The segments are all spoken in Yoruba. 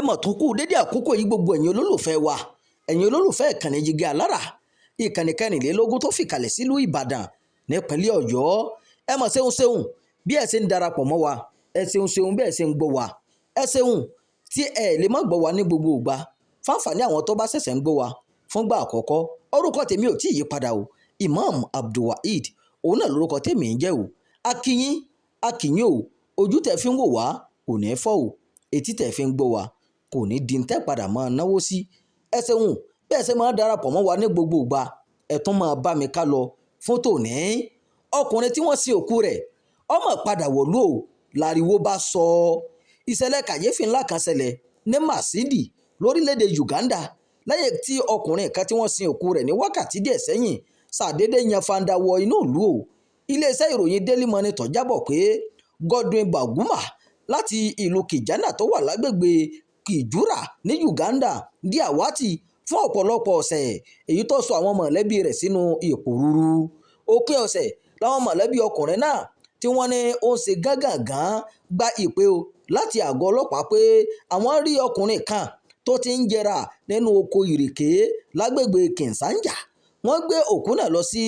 mọ̀ tó kú dédé àkókò yìí gbogbo ẹ̀yin olólùfẹ́ wa, ẹ̀yin olólùfẹ́ ìkànnì Jígí Alára, ìkànnì kẹrìnlélógún tó fìkàlẹ̀ sílùú Ìbàdàn nípínlẹ̀ Ọ̀yọ́. Ẹ mọ̀ ṣeun bí ẹ ṣe ń darapọ̀ mọ́ wa, ẹ ṣeun bí ẹ ṣe ń gbọ́ wa, ẹ ṣeun tí ẹ lè má gbọ́ wa ní gbogbo ìgbà. Fáǹfààní àwọn tó bá ṣẹ̀ṣẹ̀ ń gbọ́ wa fúngbà àkọ́kọ́, orúkọ tèmi ò tí ì yí padà o, Imam Abdulwaheed òun náà lórúkọ tèmi ń jẹ́ o. Akíyín o, ojú tẹ̀ fi ń wò wá kò ní fọ́ o, etí tẹ̀ fi ń gbọ́ wa kò ní di tẹ́ padà máa náwó sí. Ẹ ṣeun bí ẹ ṣe máa darapọ̀ mọ́ wa ní gbogbo ìgbà, ẹ tún máa bá mi ká lọ fún tòní. Ọkùnrin tí wọ́n sin òkú rẹ̀ ọmọ padà wọ̀lú o, láriwo bá sọ. Ìṣẹ̀lẹ̀ kàyéfì ńlá kan ṣẹlẹ̀ ní Masindi lórílẹ̀‐èdè Uganda lẹ́yìn tí ọkùnrin kan tí wọ́n sin òkú rẹ̀ ní wákàtí díẹ̀ sẹ́yìn ṣàdédé yan fanda wọ inú ìlú o. Iléeṣẹ́ ìròyìn Daily Monitor jábọ̀ pé Godwin Baguma láti ìlú Kijana tó wà lágbègbè Kijura ní Uganda di àwátì fún ọ̀pọ̀lọpọ̀ ọ̀sẹ̀, èyí tó sọ àwọn mọ̀lẹ́bí rẹ̀ sínú ìpòrúru. Òpin ọ̀sẹ̀ làwọn mọ̀lẹ́bí ọkùnrin náà tí wọ́n ní ó ń ṣe gángan gba ìpè o láti àgọ́ ọlọ́pàá pé àwọn rí ọkùnrin kan tó ti ń jẹrà nínú oko ìrèké lágbègbè Kinsanja. Wọ́n gbé òkú náà lọ sí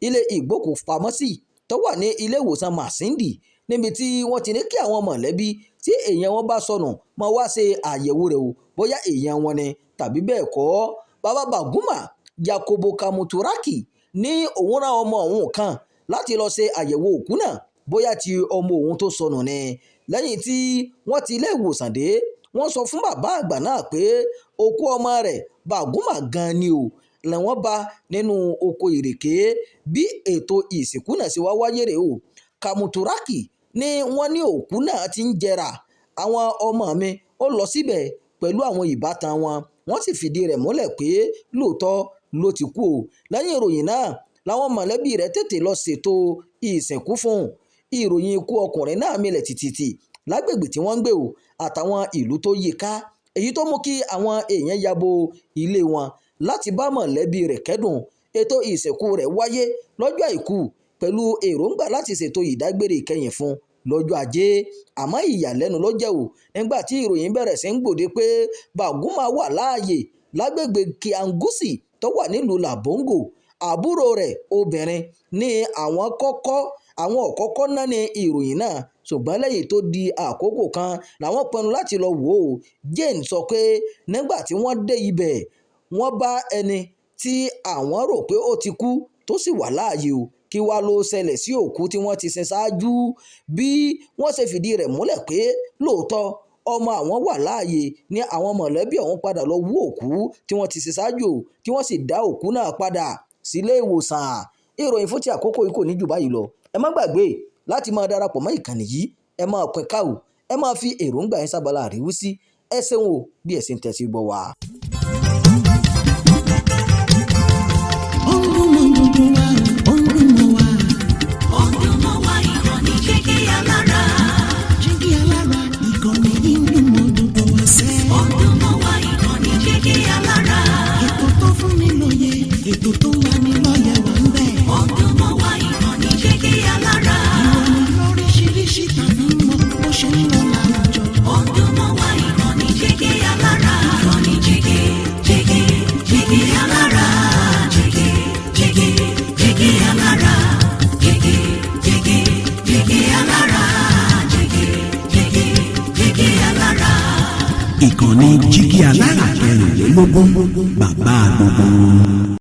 ilé ìgbókùpamọ́sí tó wà ní ilé ìwòsàn Masindi, níbi tí wọ́n ti ní kí àwọn mọ̀lẹ́bí tí èèyàn wọn bá sọnù máa wá ṣe àyẹ̀wò rẹ̀ o bóyá èèyàn wọn ni tàbí bẹ́ẹ̀ kọ́. Bàbá Baguma Yakubu Kamuturaki ní òun rán ọmọ òun kan láti lọ ṣe àyẹ̀wò òkú náà bóyá ti ọmọ òun tó sọnù ni. Lẹ́yìn tí wọ́n ti ilé ìwòsàn dé, wọ́n sọ fún bàbá àgbà náà pé òkú ọmọ rẹ̀ Baguma gan ni o lẹ́wọ̀n bá nínú oko ìrèké. Bí ètò ìsìnkú náà ṣe wá wáyé rèé o. Kamuturaki ní wọ́n ní òkú náà ti ń jẹrà, àwọn ọmọ mi ó lọ síbẹ̀ pẹ̀lú àwọn ìbátan wọn, wọ́n sì fìdí rẹ̀ múlẹ̀ pé lóòótọ́ ló ti kú o. Lẹ́yìn ìròyìn náà làwọn mọ̀lẹ́bí rẹ̀ tètè lọ ṣètò ìsìnkú fún un. Ìròyìn ikú ọkùnrin náà milẹ̀ tìtìtì lágbègbè tí wọ́n ń gbé o àtàwọn ìlú tó yí ká, èyí tó mú kí àwọn èèyàn yabo ilé wọn láti bá mọ̀lẹ́bí rẹ̀ kẹ́dùn. Ètò ìsìnkú rẹ̀ wáyé lọ́jọ́ Àìkú pẹ̀lú èròǹgbà láti ṣètò ìdágbére ìkẹyìn fún lọ́jọ́ Ajé. Àmọ́ ìyàlẹ́nu ló jẹ́ o nígbà tí ìròyìn bẹ̀rẹ̀ sí ń gbòde pé Baguma wà láàyè lágbègbè Kiangusi tó wà nílùú Labongo. Àbúrò rẹ̀ obìnrin ní àwọn ọ̀kọ́kọ́ náà ní ìròyìn náà, ṣùgbọ́n lẹ́yìn tó di àkókò kan làwọn pinnu láti lọ wò ó. Jane sọ pé nígbà tí wọ́n dé ibẹ̀ wọ́n bá ẹni tí àwọn rò pé ó ti kú tó sì wà láàyè o. Kí wá ló ṣẹlẹ̀ sí òkú tí wọ́n ti sin ṣáájú? Bí wọ́n ṣe fìdí rẹ̀ múlẹ̀ pé lóòótọ́ ọmọ àwọn wà láàyè ní àwọn mọ̀lẹ́bí ọ̀hún padà lọ wú òkú tí wọ́n ti sin ṣáájú tí wọ́n sì dá òkú náà padà sílé ìwòsàn. Ìròyìn fún ti àkókò yìí kò ní jù báyìí lọ. Ẹ má gbàgbé láti máa darapọ̀ mọ́ ìkànnì yìí, ẹ máa pín ká o, ẹ máa fi èròǹgbà yín sábàlá àríwísí. Ẹ ṣeun o bí ẹ ṣe ń tẹ́tí gbọ́ wa. Ètò tó wà ní lọ́yẹ̀ wà ń bẹ̀. Ọdún mọ́ wá ìkànnì Jígí Alára. Ìròyìn lóríṣiríṣi tàbí mọ bó ṣe ń lọ láwùjọ. Ọdún mọ́ wá ìkànnì Jígí Alára. Ìkànnì Jígí Alára. Jígí Alára. Jígí Alára. Jígí Alára. Ìkànnì Jígí Alára kẹrìnlélógún bàbá gbogbo.